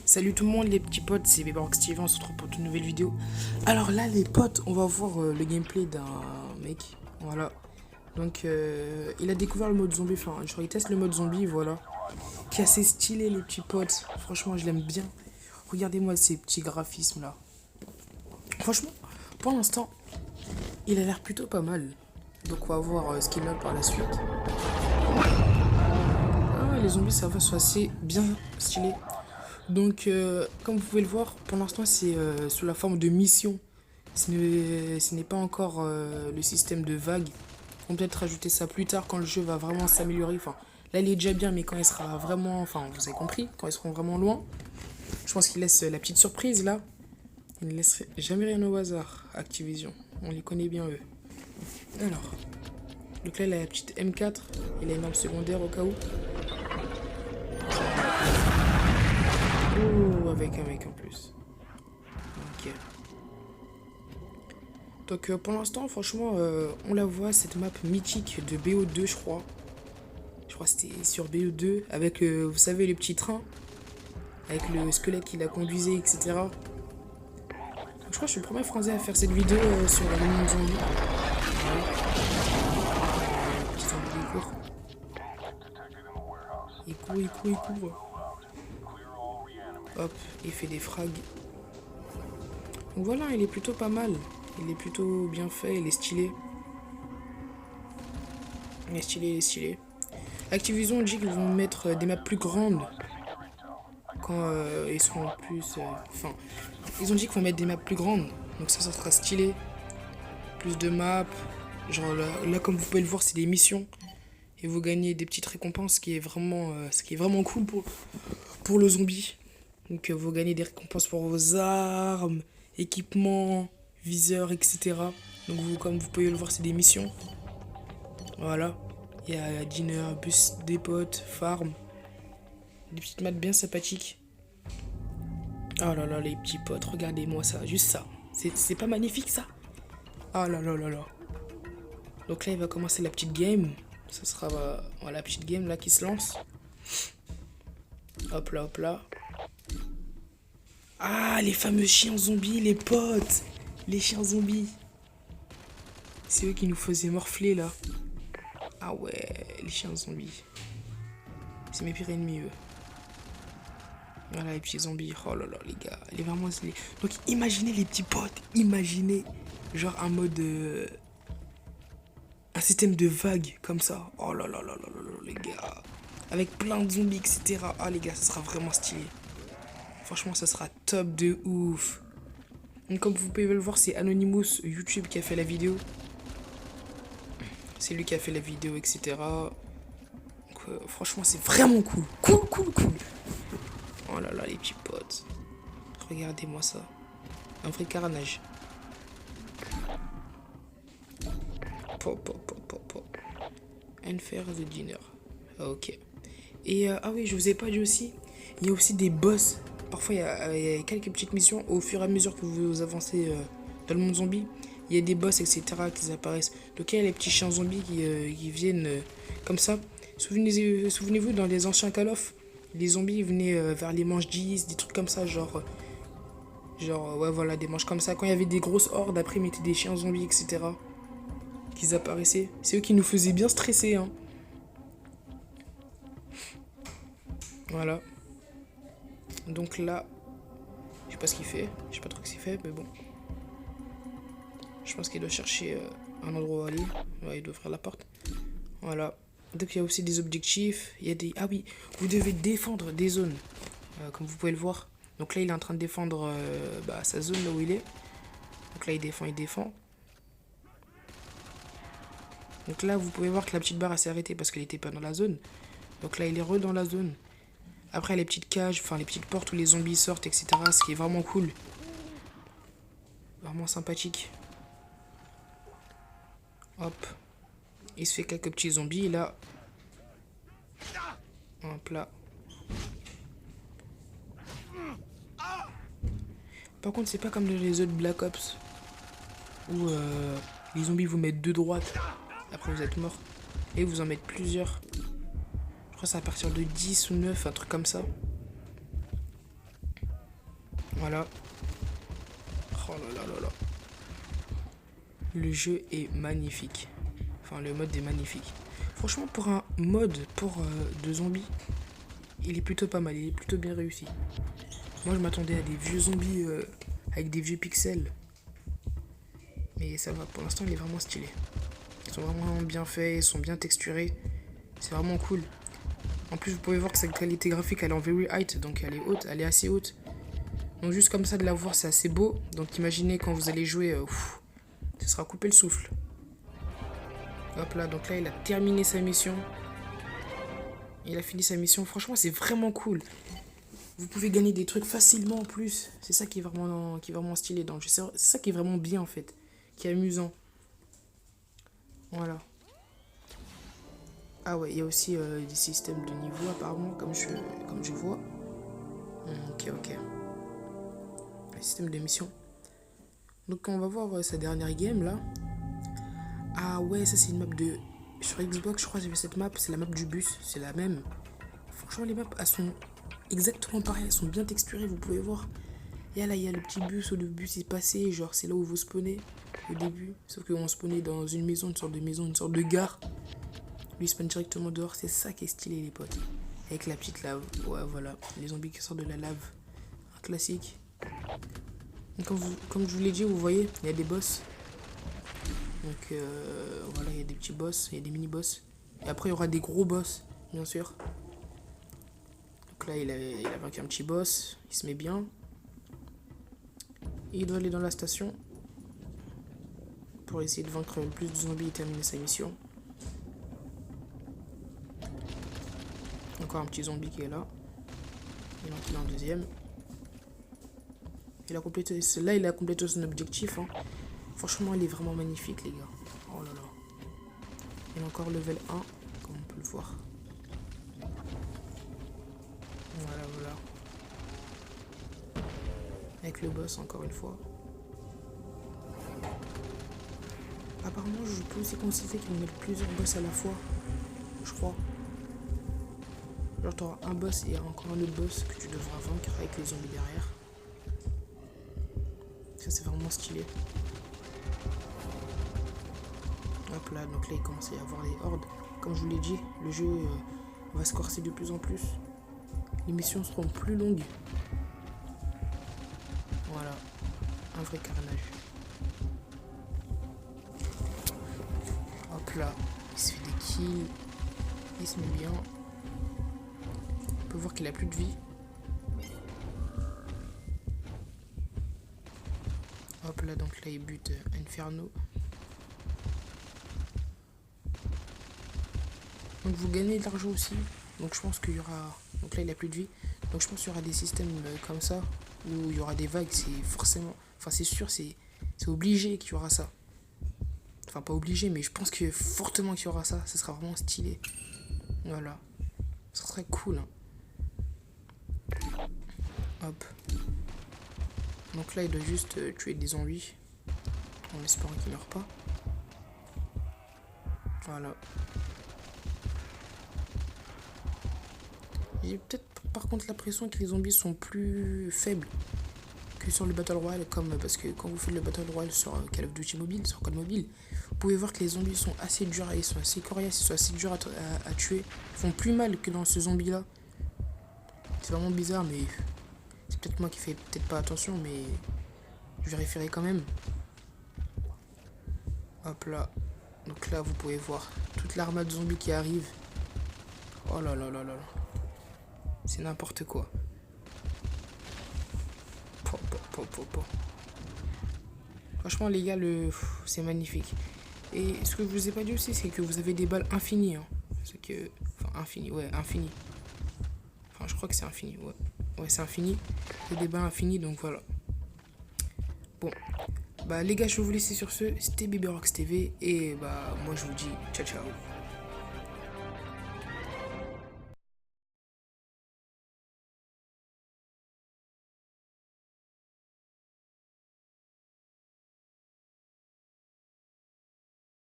Salut tout le monde les petits potes, c'est Babyrox TV, on se retrouve pour une nouvelle vidéo. Alors là les potes, on va voir le gameplay d'un mec, voilà. Donc il a découvert le mode zombie, enfin genre il teste le mode zombie, voilà. Qui est assez stylé les petits potes, franchement je l'aime bien. Regardez-moi ces petits graphismes là. Franchement, pour l'instant, il a l'air plutôt pas mal. Donc on va voir ce qu'il a par la suite. Ah les zombies ça va, sont assez bien stylés. Donc, comme vous pouvez le voir, pour l'instant, c'est sous la forme de mission. Ce n'est pas encore le système de vague. On peut peut-être rajouter ça plus tard quand le jeu va vraiment s'améliorer. Enfin, là, il est déjà bien, mais quand il sera vraiment... Enfin, vous avez compris, quand ils seront vraiment loin. Je pense qu'il laisse la petite surprise, là. Il ne laisse jamais rien au hasard, Activision. On les connaît bien, eux. Alors. Donc là, il a la petite M4. Il a une arme secondaire au cas où. Oh, avec un mec en plus. Ok. Donc pour l'instant, franchement, on la voit, cette map mythique de BO2, je crois. Je crois que c'était sur BO2, avec, vous savez, les petits trains. Avec le squelette qui la conduisait, etc. Donc, je crois que je suis le premier français à faire cette vidéo sur la mini zombie. Ouais. Petit zombie, il court. Il court, il court, il court. Hop, il fait des frags. Donc voilà, il est plutôt pas mal. Il est plutôt bien fait, il est stylé. Il est stylé, il est stylé. Activision dit qu'ils vont mettre des maps plus grandes quand ils seront plus... Enfin, ils ont dit qu'ils vont mettre des maps plus grandes. Donc ça sera stylé. Plus de maps. Genre là comme vous pouvez le voir, c'est des missions. Et vous gagnez des petites récompenses, ce qui est vraiment cool pour le zombie. Donc vous gagnez des récompenses pour vos armes, équipements, viseurs, etc. Donc vous, comme vous pouvez le voir, c'est des missions. Voilà. Il y a dinner, bus des potes, farm. Des petites maths bien sympathiques. Oh là là, les petits potes, regardez-moi ça, juste ça. C'est pas magnifique ça? Oh là là là là. Donc là, il va commencer la petite game. Ça sera voilà, la petite game là qui se lance. Hop là, hop là. Ah, les fameux chiens zombies, les potes. Les chiens zombies. C'est eux qui nous faisaient morfler là. Ah ouais, les chiens zombies. C'est mes pires ennemis, eux. Voilà les petits zombies. Oh là là les gars. Elle est vraiment stylée. Donc imaginez les petits potes. Imaginez genre un mode... un système de vagues comme ça. Oh là là là là là là les gars. Avec plein de zombies etc. Ah les gars ça sera vraiment stylé. Franchement ça sera top de ouf. Donc comme vous pouvez le voir c'est Anonymous YouTube qui a fait la vidéo. C'est lui qui a fait la vidéo etc. Donc franchement c'est vraiment cool. Cool cool cool. Oh là là les petits potes. Regardez-moi ça. Un vrai carnage. Pop pop pop pop pop. And faire the dinner. Ok. Et ah oui je vous ai pas dit aussi. Il y a aussi des boss. Parfois il y a quelques petites missions. Au fur et à mesure que vous avancez dans le monde zombie. Il y a des boss etc. qui apparaissent. Donc il y a les petits chiens zombies qui viennent comme ça. Souvenez-vous dans les anciens Call of. Les zombies venaient vers les manches 10, des trucs comme ça, genre, ouais, voilà, des manches comme ça. Quand il y avait des grosses hordes, après, ils mettaient des chiens zombies, etc. Qu'ils apparaissaient. C'est eux qui nous faisaient bien stresser, hein. Voilà. Donc là, je sais pas ce qu'il fait. Je sais pas trop ce qu'il fait, mais bon. Je pense qu'il doit chercher un endroit où aller. Ouais, il doit ouvrir la porte. Voilà. Donc il y a aussi des objectifs. Il y a des... Ah oui, vous devez défendre des zones. Comme vous pouvez le voir. Donc là, il est en train de défendre sa zone là où il est. Donc là, il défend, il défend. Donc là, vous pouvez voir que la petite barre s'est arrêtée parce qu'elle n'était pas dans la zone. Donc là, il est dans la zone. Après, les petites cages, enfin les petites portes où les zombies sortent, etc. Ce qui est vraiment cool. Vraiment sympathique. Hop. Il se fait quelques petits zombies là. Hop là. Par contre, c'est pas comme les autres Black Ops. Où les zombies vous mettent de droite. Après, vous êtes mort. Et vous en mettez plusieurs. Je crois que c'est à partir de 10 ou 9, un truc comme ça. Voilà. Oh là là là là. Le jeu est magnifique. Enfin, le mode est magnifique. Franchement, pour un mode de zombies, il est plutôt pas mal. Il est plutôt bien réussi. Moi, je m'attendais à des vieux zombies avec des vieux pixels. Mais ça va, pour l'instant, il est vraiment stylé. Ils sont vraiment bien faits, ils sont bien texturés. C'est vraiment cool. En plus, vous pouvez voir que sa qualité graphique, elle est en very height, donc elle est haute, elle est assez haute. Donc juste comme ça de la voir, c'est assez beau. Donc imaginez quand vous allez jouer, ce sera couper le souffle. Hop là, donc là, il a terminé sa mission. Il a fini sa mission. Franchement, c'est vraiment cool. Vous pouvez gagner des trucs facilement en plus. C'est ça qui est vraiment stylé dans le jeu. C'est ça qui est vraiment bien en fait. Qui est amusant. Voilà. Ah ouais, il y a aussi des systèmes de niveau apparemment, comme je vois. Ok, ok. Un système de mission. Donc on va voir sa dernière game là. Ah ouais, ça c'est une map de... Sur Xbox, je crois que j'ai vu cette map, c'est la map du bus, c'est la même. Franchement, les maps, elles sont exactement pareilles, elles sont bien texturées, vous pouvez voir. Et là, il y a le petit bus où le bus est passé, genre c'est là où vous spawnez au début. Sauf qu'on spawnait dans une maison, une sorte de gare. Lui, il spawn directement dehors, c'est ça qui est stylé, les potes. Avec la petite lave, ouais, voilà, les zombies qui sortent de la lave. Un classique. Comme je vous l'ai dit, vous voyez, il y a des boss. Donc voilà, il y a des petits boss, il y a des mini-boss. Et après, il y aura des gros boss, bien sûr. Donc là, il a vaincu un petit boss, il se met bien. Et il doit aller dans la station pour essayer de vaincre le plus de zombies et terminer sa mission. Encore un petit zombie qui est là. Il en kill un deuxième. Il a complété son objectif. Hein. Franchement, il est vraiment magnifique, les gars. Oh là là. Il a encore level 1, comme on peut le voir. Voilà, voilà. Avec le boss, encore une fois. Apparemment, je peux aussi constater qu'ils mettent plusieurs boss à la fois. Je crois. Genre, tu auras un boss et encore un autre boss que tu devras vaincre avec les zombies derrière. Ça, c'est vraiment stylé. Hop là, donc là il commence à y avoir les hordes. Comme je vous l'ai dit, le jeu va se corser de plus en plus. Les missions seront plus longues. Voilà, un vrai carnage. Hop là, il se fait des kills. Il se met bien. On peut voir qu'il a plus de vie. Hop là, donc là il bute Inferno. Donc vous gagnez de l'argent aussi. Donc je pense qu'il y aura... Donc là il a plus de vie. Donc je pense qu'il y aura des systèmes comme ça. Où il y aura des vagues. C'est forcément... Enfin c'est sûr, c'est obligé qu'il y aura ça. Enfin pas obligé, mais je pense que fortement qu'il y aura ça. Ça sera vraiment stylé. Voilà. Ça serait cool. Hein. Hop. Donc là il doit juste tuer des zombies. En espérant qu'il meurt pas. Voilà. J'ai peut-être par contre l'impression que les zombies sont plus faibles que sur le Battle Royale, parce que quand vous faites le Battle Royale sur Call of Duty Mobile, sur Code Mobile, vous pouvez voir que les zombies sont assez durs, ils sont assez coriaces, ils sont assez durs à tuer. Ils font plus mal que dans ce zombie là. C'est vraiment bizarre, mais c'est peut-être moi qui fais peut-être pas attention, mais je vérifierai quand même. Hop là. Donc là vous pouvez voir toute l'armade de zombies qui arrive. Oh là là là là là. C'est n'importe quoi. Franchement les gars, c'est magnifique. Et ce que je vous ai pas dit aussi, c'est que vous avez des balles infinies. Hein. C'est que... Enfin infini, ouais, infini. Enfin je crois que c'est infini, ouais. Ouais c'est infini. Il y a des balles infinies, donc voilà. Bon. Bah les gars, je vais vous laisser sur ce. C'était BabyRox TV. Et bah moi je vous dis ciao ciao.